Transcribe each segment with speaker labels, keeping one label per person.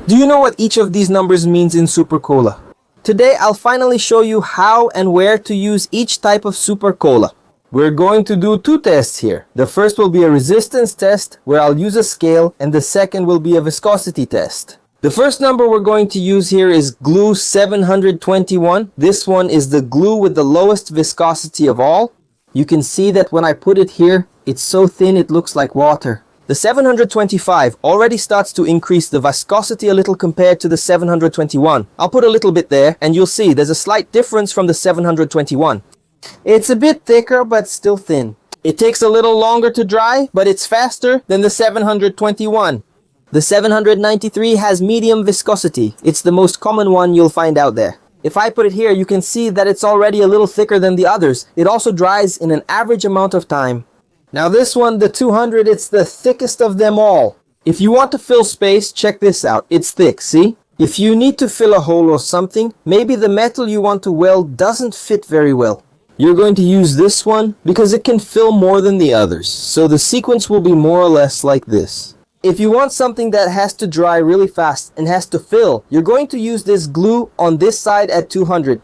Speaker 1: Do you know what each of these numbers means in Super Cola? Today I'll finally show you how and where to use each type of Super Cola. We're going to do two tests here. The first will be a resistance test where I'll use a scale, and the second will be a viscosity test. The first number we're going to use here is glue 721. This one is the glue with the lowest viscosity of all. You can see that when I put it here, it's so thin it looks like water. The 725 already starts to increase the viscosity a little compared to the 721. I'll put a little bit there and you'll see there's a slight difference from the 721. It's a bit thicker but still thin. It takes a little longer to dry, but it's faster than the 721. The 793 has medium viscosity. It's the most common one you'll find out there. If I put it here, you can see that it's already a little thicker than the others. It also dries in an average amount of time. Now this one, the 200, it's the thickest of them all. If you want to fill space, check this out. It's thick, see? If you need to fill a hole or something, maybe the metal you want to weld doesn't fit very well. You're going to use this one because it can fill more than the others. So the sequence will be more or less like this. If you want something that has to dry really fast and has to fill, you're going to use this glue on this side at 200.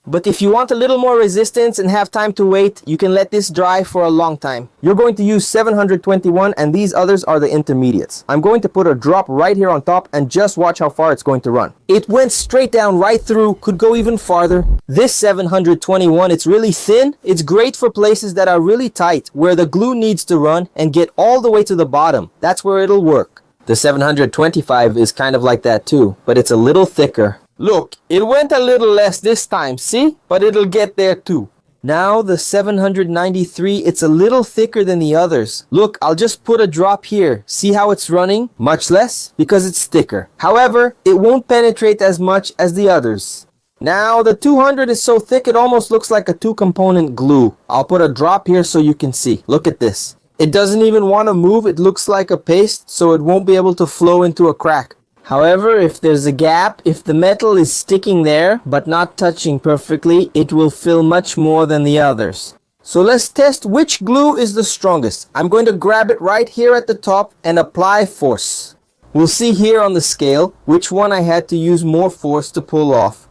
Speaker 1: But if you want a little more resistance and have time to wait, you can let this dry for a long time. You're going to use 721 and these others are the intermediates. I'm going to put a drop right here on top and just watch how far it's going to run. It went straight down right through, could go even farther. This 721, it's really thin. It's great for places that are really tight, where the glue needs to run and get all the way to the bottom. That's where it'll work. The 725 is kind of like that too, but it's a little thicker. Look, it went a little less this time, see? But it'll get there too. Now the 793, it's a little thicker than the others. Look, I'll just put a drop here. See how it's running? Much less because it's thicker. However, it won't penetrate as much as the others. Now the 200 is so thick it almost looks like a two-component glue. I'll put a drop here so you can see. Look at this. It doesn't even want to move. It looks like a paste, so it won't be able to flow into a crack. However, if there's a gap, if the metal is sticking there but not touching perfectly, it will fill much more than the others. So let's test which glue is the strongest. I'm going to grab it right here at the top and apply force. We'll see here on the scale which one I had to use more force to pull off.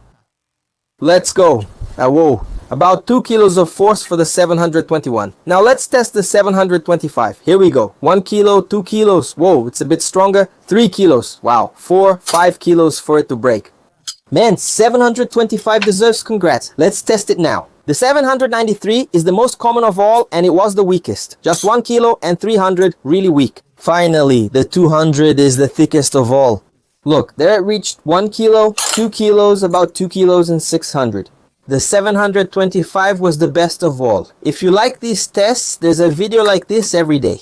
Speaker 1: Let's go. Whoa. About 2 kilos of force for the 721. Now let's test the 725. Here we go. 1 kilo, 2 kilos. Whoa, it's a bit stronger. 3 kilos. Wow. 4, 5 kilos for it to break. Man, 725 deserves congrats. Let's test it now. The 793 is the most common of all and it was the weakest. Just 1 kilo and 300 really weak. Finally, the 200 is the thickest of all. Look, there it reached 1 kilo, 2 kilos, about 2 kilos and 600. The 725 was the best of all. If you like these tests, there's a video like this every day.